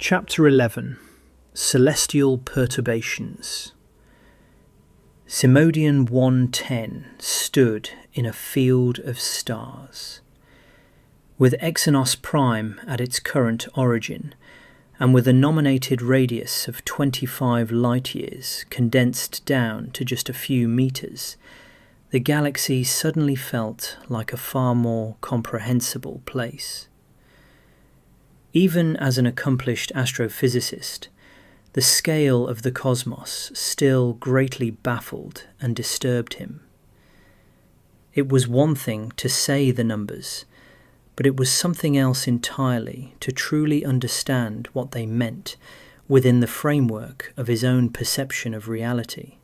Chapter 11. Celestial Perturbations. Xicadian 110 stood in a field of stars. With Exynos Prime at its current origin, and with a nominated radius of 25 light-years condensed down to just a few meters, the galaxy suddenly felt like a far more comprehensible place. Even as an accomplished astrophysicist, the scale of the cosmos still greatly baffled and disturbed him. It was one thing to say the numbers, but it was something else entirely to truly understand what they meant within the framework of his own perception of reality.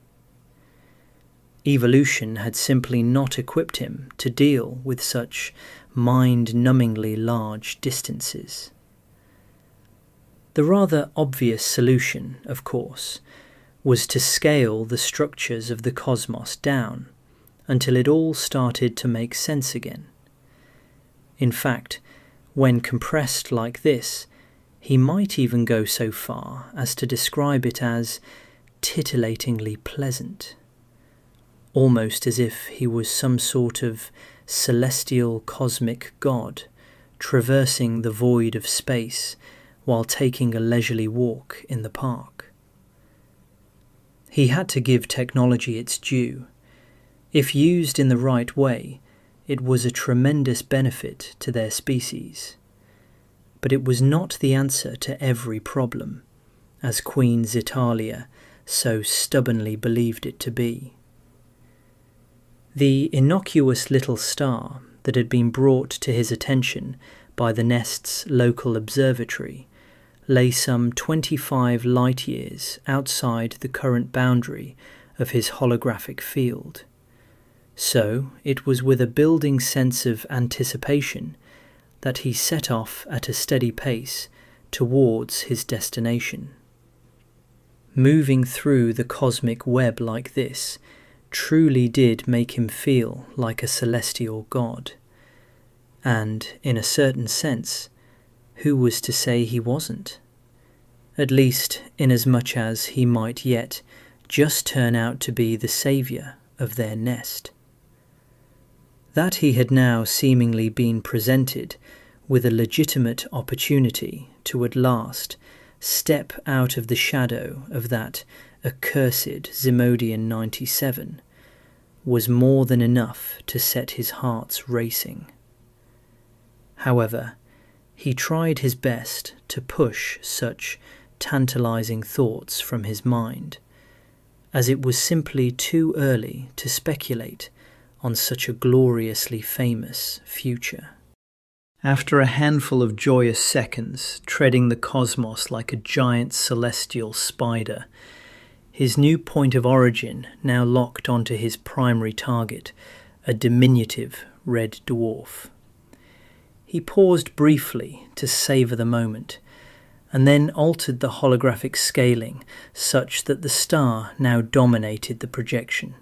Evolution had simply not equipped him to deal with such mind-numbingly large distances. The rather obvious solution, of course, was to scale the structures of the cosmos down until it all started to make sense again. In fact, when compressed like this, he might even go so far as to describe it as titillatingly pleasant, almost as if he was some sort of celestial cosmic god traversing the void of space while taking a leisurely walk in the park. He had to give technology its due. If used in the right way, it was a tremendous benefit to their species. But it was not the answer to every problem, as Queen Xitalia so stubbornly believed it to be. The innocuous little star that had been brought to his attention by the nest's local observatory lay some 25 light-years outside the current boundary of his holographic field. So it was with a building sense of anticipation that he set off at a steady pace towards his destination. Moving through the cosmic web like this truly did make him feel like a celestial god. And, in a certain sense, who was to say he wasn't? At least inasmuch as he might yet just turn out to be the saviour of their nest. That he had now seemingly been presented with a legitimate opportunity to at last step out of the shadow of that accursed Xicadian 97 was more than enough to set his hearts racing. However, he tried his best to push such tantalizing thoughts from his mind, as it was simply too early to speculate on such a gloriously famous future. After a handful of joyous seconds, treading the cosmos like a giant celestial spider, his new point of origin now locked onto his primary target, a diminutive red dwarf. He paused briefly to savour the moment, and then altered the holographic scaling such that the star now dominated the projection.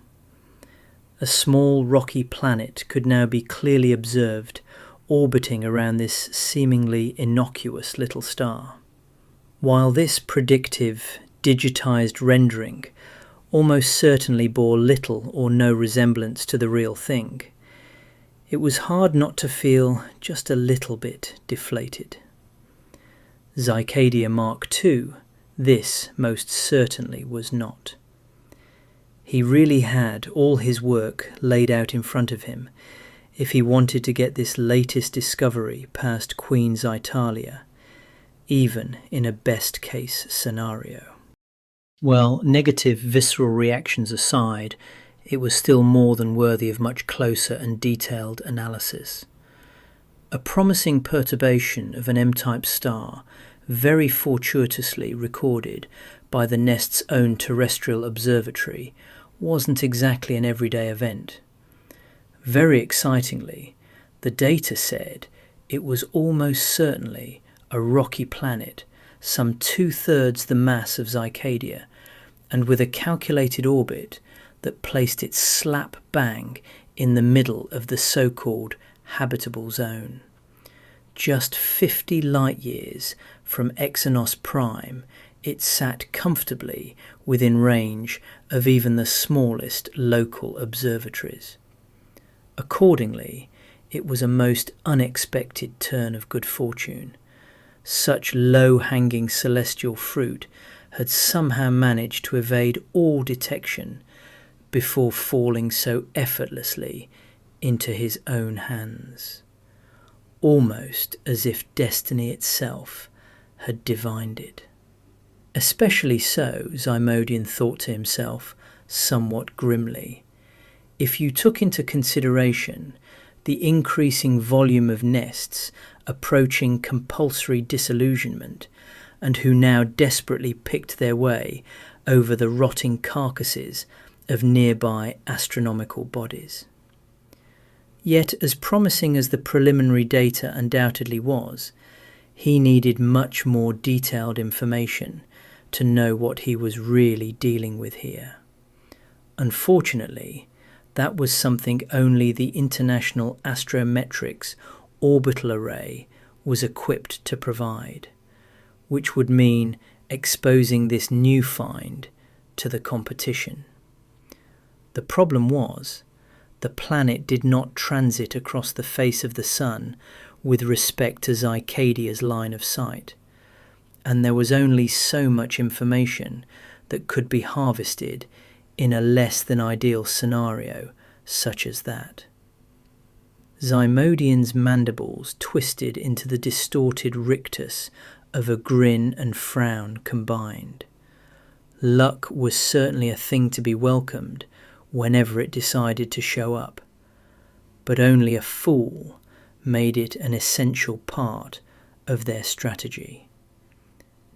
A small rocky planet could now be clearly observed orbiting around this seemingly innocuous little star. While this predictive, digitized rendering almost certainly bore little or no resemblance to the real thing, it was hard not to feel just a little bit deflated. Xicadian Mark II, this most certainly was not. He really had all his work laid out in front of him if he wanted to get this latest discovery past Queen Xitalia, even in a best-case scenario. Well, negative visceral reactions aside, it was still more than worthy of much closer and detailed analysis. A promising perturbation of an M-type star, very fortuitously recorded by the nest's own terrestrial observatory, wasn't exactly an everyday event. Very excitingly, the data said it was almost certainly a rocky planet, some 2/3 the mass of Xicadia, and with a calculated orbit that placed it slap bang in the middle of the so-called habitable zone. Just 50 light-years from Exynos Prime, it sat comfortably within range of even the smallest local observatories. Accordingly, it was a most unexpected turn of good fortune. Such low-hanging celestial fruit had somehow managed to evade all detection before falling so effortlessly into his own hands, almost as if destiny itself had divined it. Especially so, Ximodian thought to himself somewhat grimly, if you took into consideration the increasing volume of nests approaching compulsory disillusionment, and who now desperately picked their way over the rotting carcasses of nearby astronomical bodies. Yet, as promising as the preliminary data undoubtedly was, he needed much more detailed information to know what he was really dealing with here. Unfortunately, that was something only the International Astrometrics Orbital Array was equipped to provide, which would mean exposing this new find to the competition. The problem was, the planet did not transit across the face of the Sun with respect to Xicadia's line of sight, and there was only so much information that could be harvested in a less than ideal scenario such as that. Ximodian's mandibles twisted into the distorted rictus of a grin and frown combined. Luck was certainly a thing to be welcomed whenever it decided to show up, but only a fool made it an essential part of their strategy.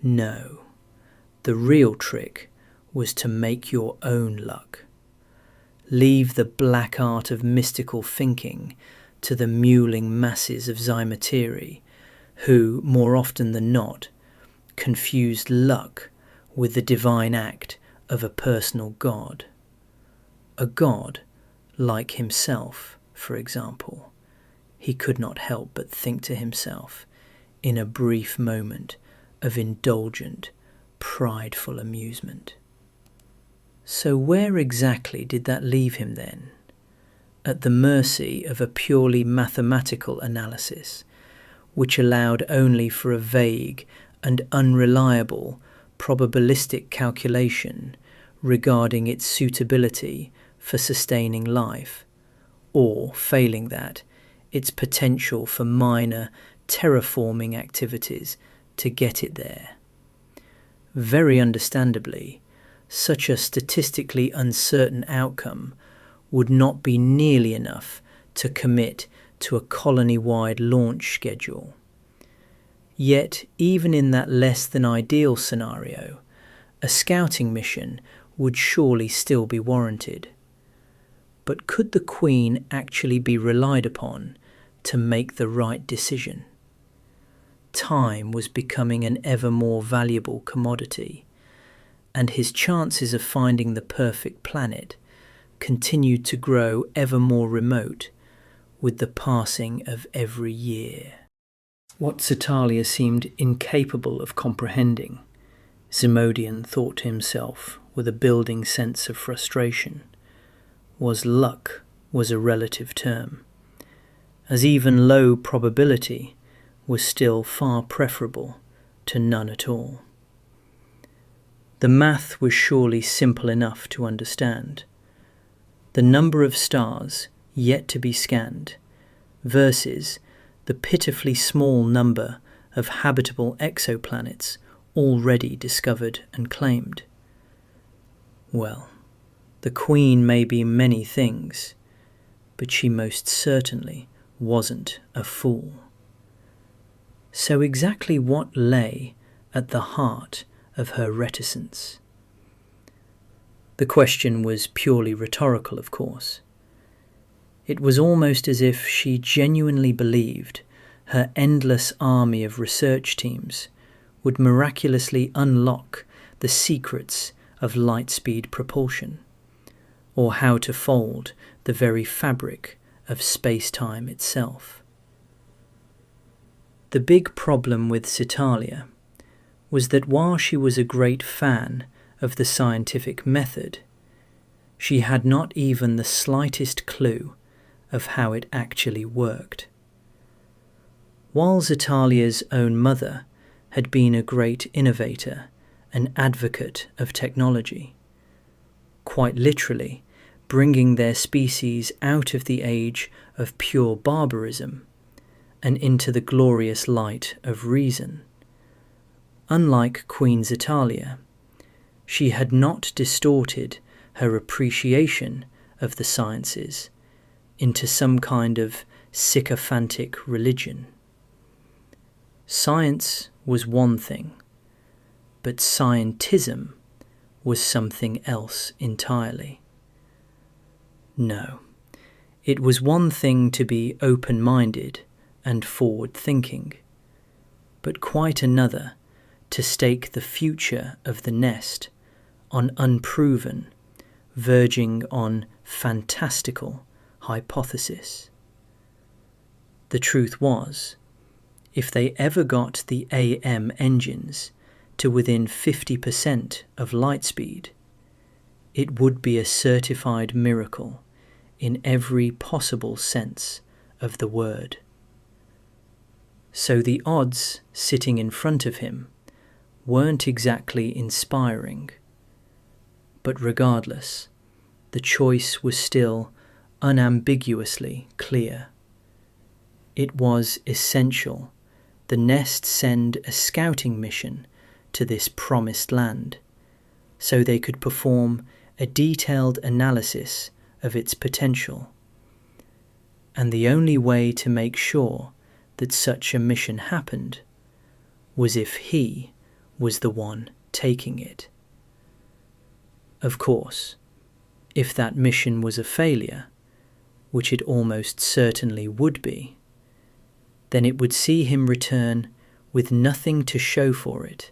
No, the real trick was to make your own luck. Leave the black art of mystical thinking to the mewling masses of Ximateri, who, more often than not, confused luck with the divine act of a personal god. A god like himself, for example, he could not help but think to himself in a brief moment of indulgent, prideful amusement. So where exactly did that leave him then? At the mercy of a purely mathematical analysis, which allowed only for a vague and unreliable probabilistic calculation regarding its suitability for sustaining life, or, failing that, its potential for minor terraforming activities to get it there. Very understandably, such a statistically uncertain outcome would not be nearly enough to commit to a colony-wide launch schedule. Yet, even in that less than ideal scenario, a scouting mission would surely still be warranted. But could the Queen actually be relied upon to make the right decision? Time was becoming an ever more valuable commodity, and his chances of finding the perfect planet continued to grow ever more remote with the passing of every year. What Satalia seemed incapable of comprehending, Ximodian thought to himself with a building sense of frustration, was luck was a relative term, as even low probability was still far preferable to none at all. The math was surely simple enough to understand. The number of stars yet to be scanned versus the pitifully small number of habitable exoplanets already discovered and claimed. Well, the Queen may be many things, but she most certainly wasn't a fool. So exactly what lay at the heart of her reticence? The question was purely rhetorical, of course. It was almost as if she genuinely believed her endless army of research teams would miraculously unlock the secrets of light-speed propulsion, or how to fold the very fabric of space-time itself. The big problem with Xitalia was that while she was a great fan of the scientific method, she had not even the slightest clue of how it actually worked. While Xitalia's own mother had been a great innovator and advocate of technology, quite literally bringing their species out of the age of pure barbarism and into the glorious light of reason, unlike Queen Xitalia, she had not distorted her appreciation of the sciences into some kind of sycophantic religion. Science was one thing, but scientism was something else entirely. No, it was one thing to be open-minded and forward-thinking, but quite another to stake the future of the nest on unproven, verging on fantastical hypothesis. The truth was, if they ever got the AM engines to within 50% of light speed, it would be a certified miracle in every possible sense of the word. So the odds sitting in front of him weren't exactly inspiring, but regardless, the choice was still unambiguously clear. It was essential the nest send a scouting mission to this promised land, so they could perform a detailed analysis of its potential. And the only way to make sure that such a mission happened was if he was the one taking it. Of course, if that mission was a failure, which it almost certainly would be, then it would see him return with nothing to show for it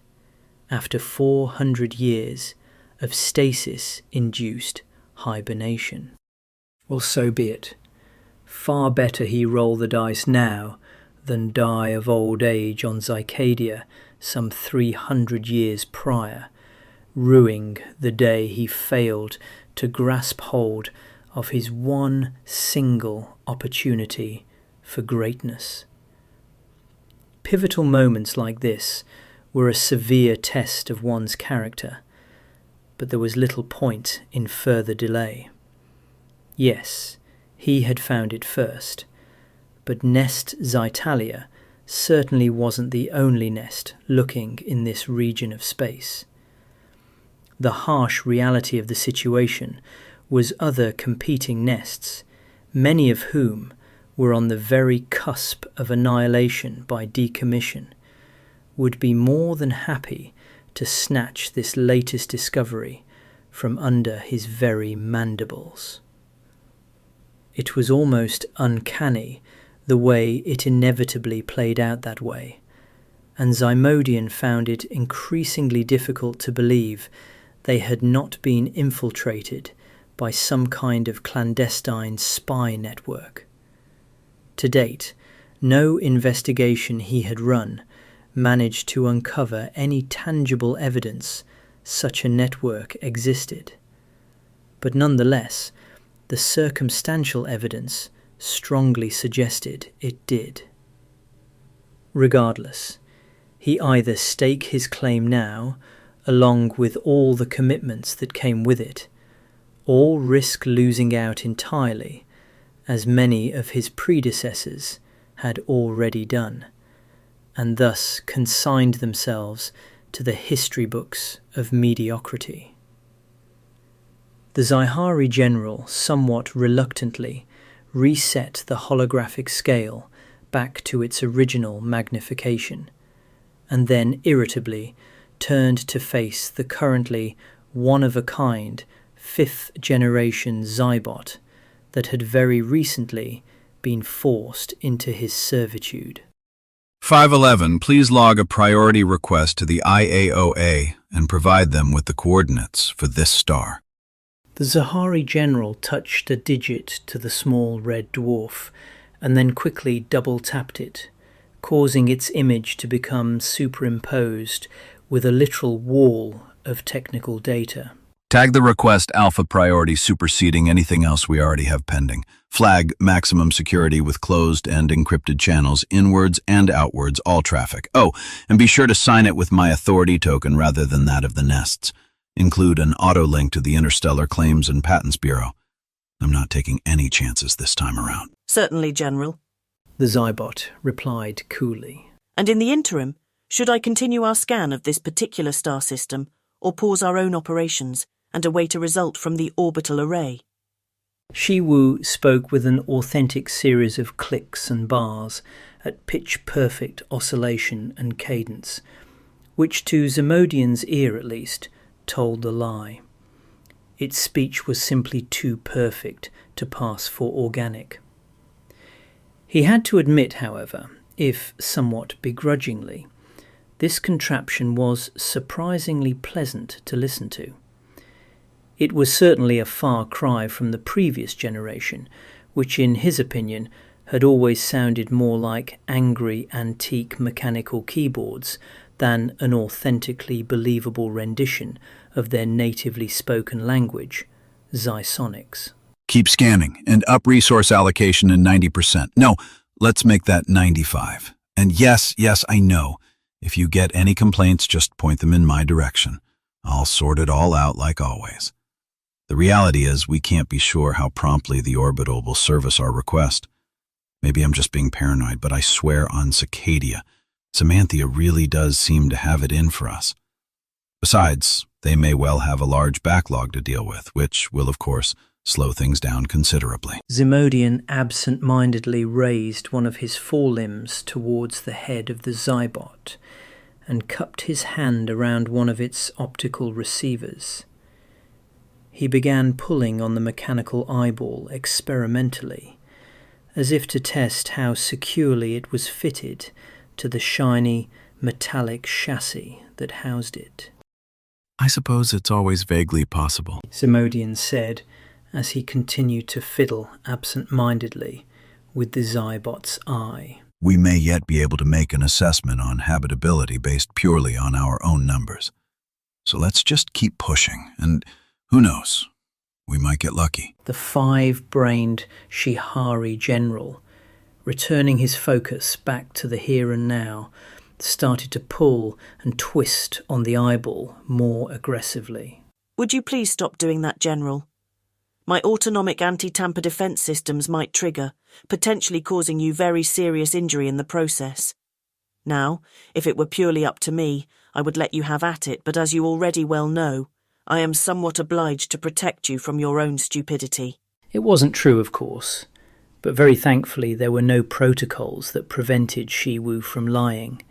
after 400 years of stasis-induced hibernation. Well, so be it. Far better he roll the dice now than die of old age on Xycadia some 300 years prior, rueing the day he failed to grasp hold of his one single opportunity for greatness. Pivotal moments like this were a severe test of one's character, but there was little point in further delay. Yes, he had found it first, but Nest Xitalia certainly wasn't the only nest looking in this region of space. The harsh reality of the situation was other competing nests, many of whom were on the very cusp of annihilation by decommission, would be more than happy to snatch this latest discovery from under his very mandibles. It was almost uncanny the way it inevitably played out that way, and Ximodian found it increasingly difficult to believe they had not been infiltrated by some kind of clandestine spy network. To date, no investigation he had run managed to uncover any tangible evidence such a network existed. But nonetheless, the circumstantial evidence strongly suggested it did. Regardless, he either stake his claim now, along with all the commitments that came with it, or risk losing out entirely, as many of his predecessors had already done, and thus consigned themselves to the history books of mediocrity. The Xihari general somewhat reluctantly reset the holographic scale back to its original magnification, and then irritably turned to face the currently one-of-a-kind 5th-generation Zybot that had very recently been forced into his servitude. 511, please log a priority request to the IAOA and provide them with the coordinates for this star. The Xihari general touched a digit to the small red dwarf and then quickly double-tapped it, causing its image to become superimposed with a literal wall of technical data. Tag the request alpha priority superseding anything else we already have pending. Flag maximum security with closed and encrypted channels, inwards and outwards, all traffic. Oh, and be sure to sign it with my authority token rather than that of the nests. Include an auto-link to the Interstellar Claims and Patents Bureau. I'm not taking any chances this time around. Certainly, General. The Zybot replied coolly. And in the interim, should I continue our scan of this particular star system, or pause our own operations and await a result from the orbital array? Shiwu spoke with an authentic series of clicks and bars at pitch-perfect oscillation and cadence, which to Ximodian's ear at least told the lie. Its speech was simply too perfect to pass for organic. He had to admit, however, if somewhat begrudgingly, this contraption was surprisingly pleasant to listen to. It was certainly a far cry from the previous generation, which in his opinion had always sounded more like angry antique mechanical keyboards than an authentically believable rendition of their natively spoken language, Xisonics. Keep scanning and up resource allocation in 90%. No, let's make that 95. And yes, I know. If you get any complaints, just point them in my direction. I'll sort it all out like always. The reality is we can't be sure how promptly the orbital will service our request. Maybe I'm just being paranoid, but I swear on Xicadia, Samanthia really does seem to have it in for us. Besides, they may well have a large backlog to deal with, which will, of course, slow things down considerably. Ximodian absent-mindedly raised one of his forelimbs towards the head of the Zybot and cupped his hand around one of its optical receivers. He began pulling on the mechanical eyeball experimentally, as if to test how securely it was fitted to the shiny, metallic chassis that housed it. I suppose it's always vaguely possible, Ximodian said, as he continued to fiddle absent-mindedly with the Zybot's eye. We may yet be able to make an assessment on habitability based purely on our own numbers. So let's just keep pushing, and who knows, we might get lucky. The five-brained Shihari general, returning his focus back to the here and now, started to pull and twist on the eyeball more aggressively. Would you please stop doing that, General? My autonomic anti-tamper defense systems might trigger, potentially causing you very serious injury in the process. Now, if it were purely up to me, I would let you have at it, but as you already well know, I am somewhat obliged to protect you from your own stupidity. It wasn't true, of course, but very thankfully there were no protocols that prevented Shiwu from lying,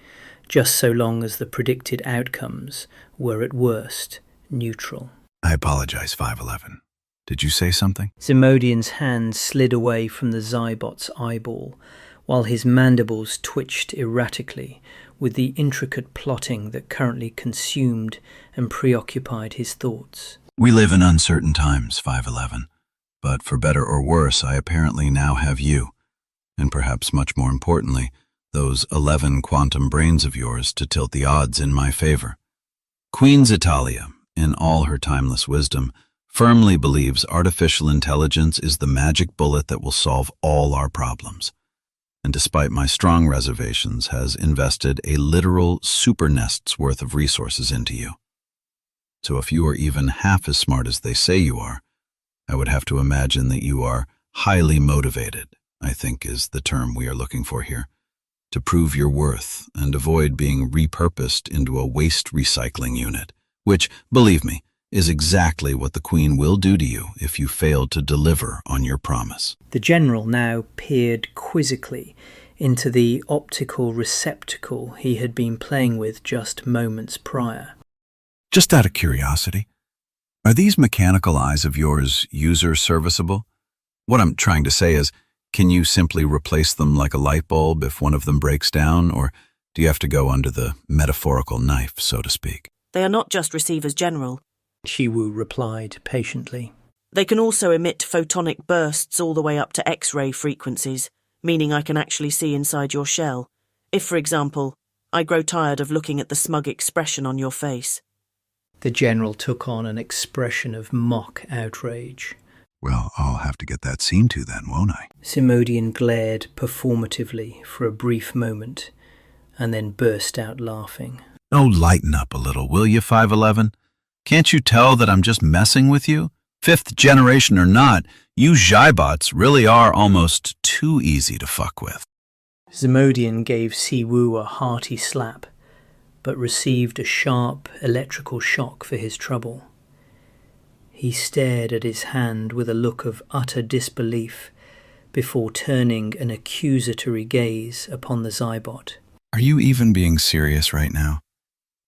just so long as the predicted outcomes were at worst neutral. I apologize, 511. Did you say something? Ximodian's hand slid away from the Zybot's eyeball, while his mandibles twitched erratically with the intricate plotting that currently consumed and preoccupied his thoughts. We live in uncertain times, 511. But for better or worse, I apparently now have you, and perhaps much more importantly, those 11 quantum brains of yours to tilt the odds in my favor. Queen Xitalia, in all her timeless wisdom, firmly believes artificial intelligence is the magic bullet that will solve all our problems, and despite my strong reservations, has invested a literal super nest's worth of resources into you. So if you are even half as smart as they say you are, I would have to imagine that you are highly motivated, I think is the term we are looking for here, to prove your worth and avoid being repurposed into a waste recycling unit, which, believe me, is exactly what the Queen will do to you if you fail to deliver on your promise. The general now peered quizzically into the optical receptacle he had been playing with just moments prior. Just out of curiosity, are these mechanical eyes of yours user-serviceable? What I'm trying to say is, can you simply replace them like a light bulb if one of them breaks down, or do you have to go under the metaphorical knife, so to speak? They are not just receivers, General, Shiwu replied patiently. They can also emit photonic bursts all the way up to X-ray frequencies, meaning I can actually see inside your shell, If, for example, I grow tired of looking at the smug expression on your face. The general took on an expression of mock outrage. Well, I'll have to get that seen to then, won't I? Xicadian glared performatively for a brief moment and then burst out laughing. Oh, lighten up a little, will you, 511? Can't you tell that I'm just messing with you? Fifth generation or not, you Xibots really are almost too easy to fuck with. Xicadian gave Siwu a hearty slap, but received a sharp electrical shock for his trouble. He stared at his hand with a look of utter disbelief before turning an accusatory gaze upon the Xibot. Are you even being serious right now?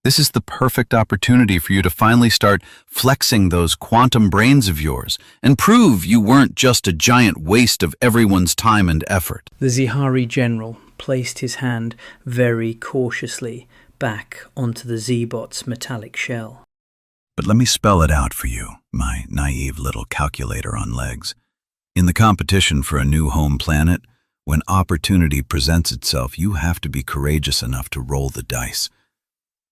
This is the perfect opportunity for you to finally start flexing those quantum brains of yours and prove you weren't just a giant waste of everyone's time and effort. The Xihari general placed his hand very cautiously back onto the Xibot's metallic shell. But let me spell it out for you, my naive little calculator on legs. In the competition for a new home planet, when opportunity presents itself, you have to be courageous enough to roll the dice.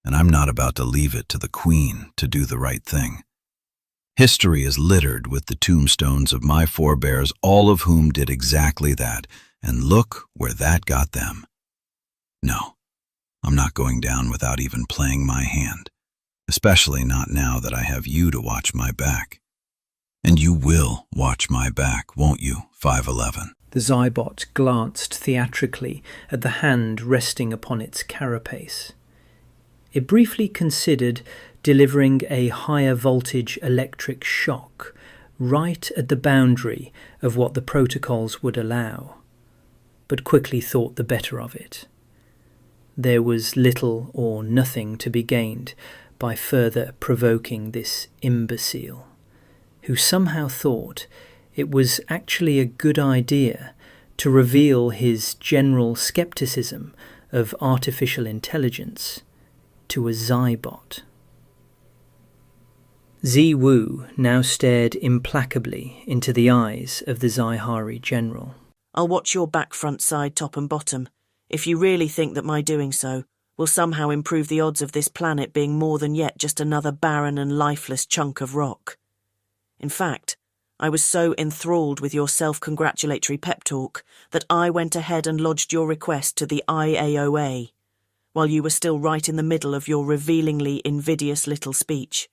And I'm not about to leave it to the Queen to do the right thing. History is littered with the tombstones of my forebears, all of whom did exactly that, and look where that got them. No, I'm not going down without even playing my hand, especially not now that I have you to watch my back. And you will watch my back, won't you, 511? The Xibot glanced theatrically at the hand resting upon its carapace. It briefly considered delivering a higher voltage electric shock right at the boundary of what the protocols would allow, but quickly thought the better of it. There was little or nothing to be gained by further provoking this imbecile, who somehow thought it was actually a good idea to reveal his general skepticism of artificial intelligence to a Xibot. Ziwu now stared implacably into the eyes of the Xihari general. I'll watch your back, front, side, top and bottom, if you really think that my doing so will somehow improve the odds of this planet being more than yet just another barren and lifeless chunk of rock. In fact, I was so enthralled with your self-congratulatory pep talk that I went ahead and lodged your request to the IAOA, while you were still right in the middle of your revealingly invidious little speech.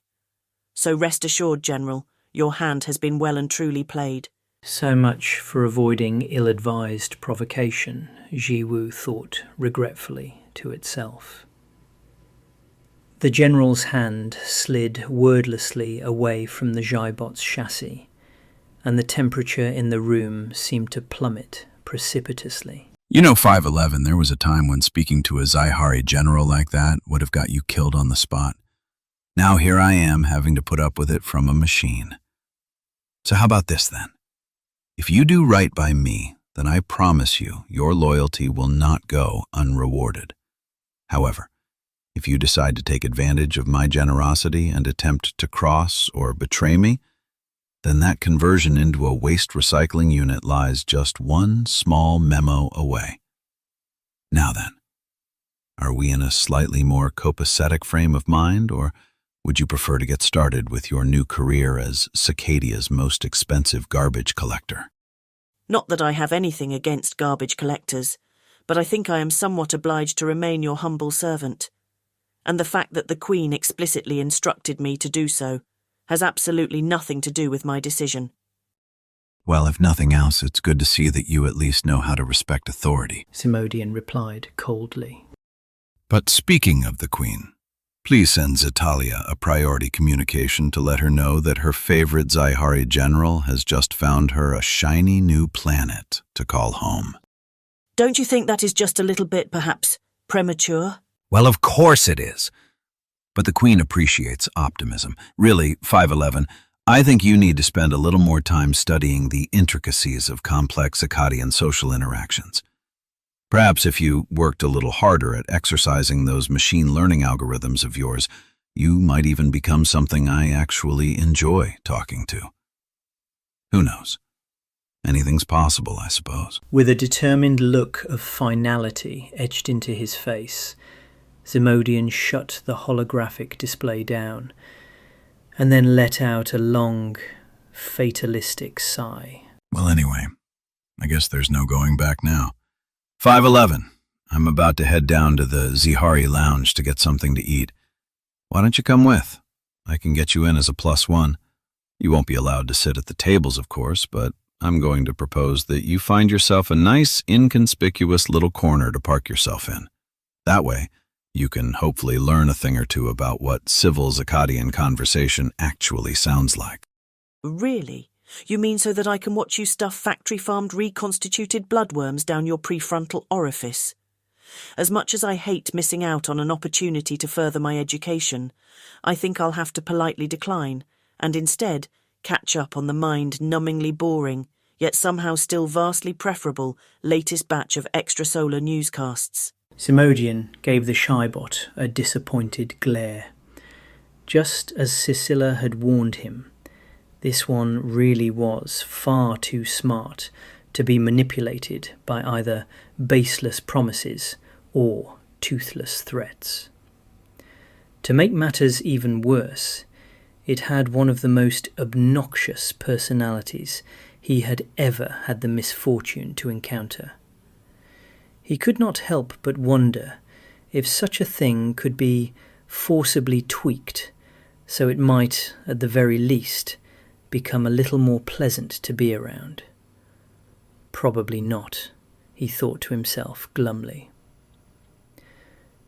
So rest assured, General, your hand has been well and truly played. So much for avoiding ill-advised provocation, Jiwu thought regretfully to itself. The general's hand slid wordlessly away from the Xibot's chassis, and the temperature in the room seemed to plummet precipitously. You know, 511, there was a time when speaking to a Xihari general like that would have got you killed on the spot. Now here I am having to put up with it from a machine. So how about this then? If you do right by me, then I promise you your loyalty will not go unrewarded. However, if you decide to take advantage of my generosity and attempt to cross or betray me, then that conversion into a waste recycling unit lies just one small memo away. Now then, are we in a slightly more copacetic frame of mind, or would you prefer to get started with your new career as Xicadia's most expensive garbage collector? Not that I have anything against garbage collectors, but I think I am somewhat obliged to remain your humble servant. And the fact that the Queen explicitly instructed me to do so has absolutely nothing to do with my decision. Well, if nothing else, it's good to see that you at least know how to respect authority, Xicadian replied coldly. But speaking of the Queen, please send Zitalia a priority communication to let her know that her favorite Xihari general has just found her a shiny new planet to call home. Don't you think that is just a little bit, perhaps, premature? Well, of course it is. But the Queen appreciates optimism. Really, 511, I think you need to spend a little more time studying the intricacies of complex Xicadian social interactions. Perhaps if you worked a little harder at exercising those machine learning algorithms of yours, you might even become something I actually enjoy talking to. Who knows? Anything's possible, I suppose. With a determined look of finality etched into his face, Ximodian shut the holographic display down and then let out a long, fatalistic sigh. Well, anyway, I guess there's no going back now. 5:11. I'm about to head down to the Zihari Lounge to get something to eat. Why don't you come with? I can get you in as a +1. You won't be allowed to sit at the tables, of course, but I'm going to propose that you find yourself a nice, inconspicuous little corner to park yourself in. That way, you can hopefully learn a thing or two about what civil Xicadian conversation actually sounds like. Really? You mean so that I can watch you stuff factory-farmed reconstituted bloodworms down your prefrontal orifice? As much as I hate missing out on an opportunity to further my education, I think I'll have to politely decline, and instead catch up on the mind-numbingly boring, yet somehow still vastly preferable, latest batch of extrasolar newscasts. Ximodian gave the shybot a disappointed glare. Just as Scylla had warned him, this one really was far too smart to be manipulated by either baseless promises or toothless threats. To make matters even worse, it had one of the most obnoxious personalities he had ever had the misfortune to encounter. He could not help but wonder if such a thing could be forcibly tweaked so it might, at the very least, become a little more pleasant to be around. Probably not, he thought to himself glumly.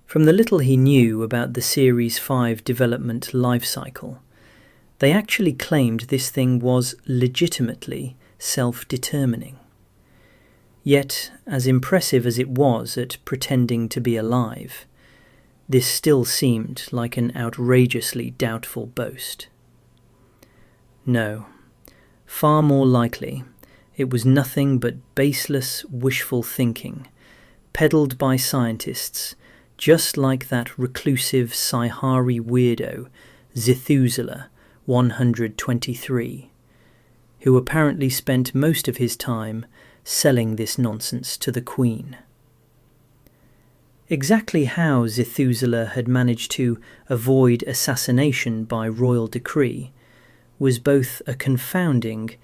From the little he knew about the Series 5 development life cycle, they actually claimed this thing was legitimately self-determining. Yet, as impressive as it was at pretending to be alive, this still seemed like an outrageously doubtful boast. No, far more likely, it was nothing but baseless wishful thinking, peddled by scientists just like that reclusive Sihari weirdo, Zithuselah 123, who apparently spent most of his time selling this nonsense to the Queen. Exactly how Zithuselah had managed to avoid assassination by royal decree was both a confounding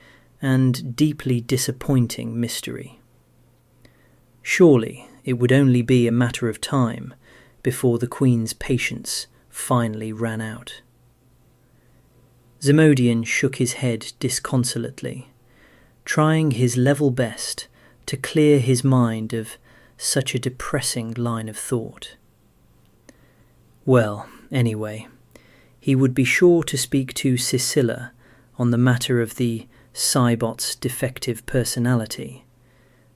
and deeply disappointing mystery. Surely it would only be a matter of time before the Queen's patience finally ran out. Ximodian shook his head disconsolately, trying his level best to clear his mind of such a depressing line of thought. Well, anyway, he would be sure to speak to Scylla on the matter of the Cybot's defective personality,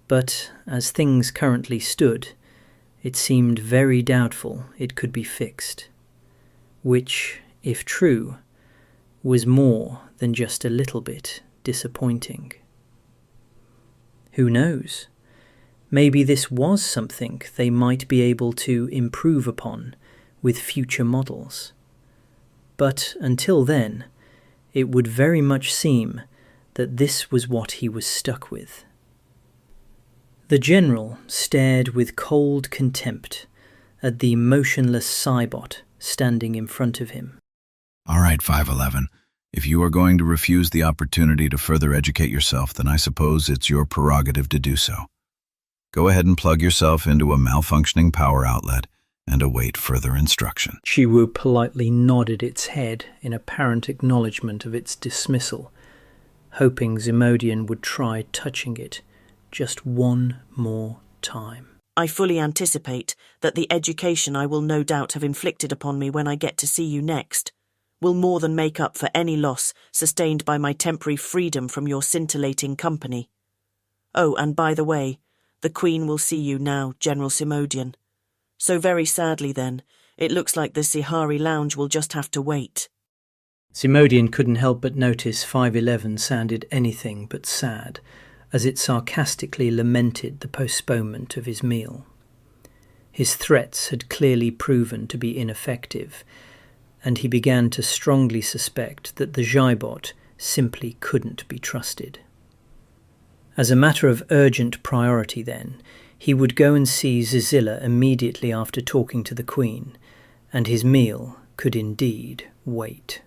but as things currently stood, it seemed very doubtful it could be fixed, which, if true, was more than just a little bit disappointing. Who knows? Maybe this was something they might be able to improve upon with future models. But until then, it would very much seem that this was what he was stuck with. The general stared with cold contempt at the motionless Cybot standing in front of him. All right, 511. If you are going to refuse the opportunity to further educate yourself, then I suppose it's your prerogative to do so. Go ahead and plug yourself into a malfunctioning power outlet and await further instruction. Chiwu politely nodded its head in apparent acknowledgement of its dismissal, hoping Ximodian would try touching it just one more time. I fully anticipate that the education I will no doubt have inflicted upon me when I get to see you next will more than make up for any loss sustained by my temporary freedom from your scintillating company. Oh, and by the way, the Queen will see you now, General Ximodian. So very sadly then, it looks like the Zihari Lounge will just have to wait. Ximodian couldn't help but notice 511 sounded anything but sad, as it sarcastically lamented the postponement of his meal. His threats had clearly proven to be ineffective, and he began to strongly suspect that the Xybot simply couldn't be trusted. As a matter of urgent priority, then, he would go and see Zizilla immediately after talking to the Queen, and his meal could indeed wait.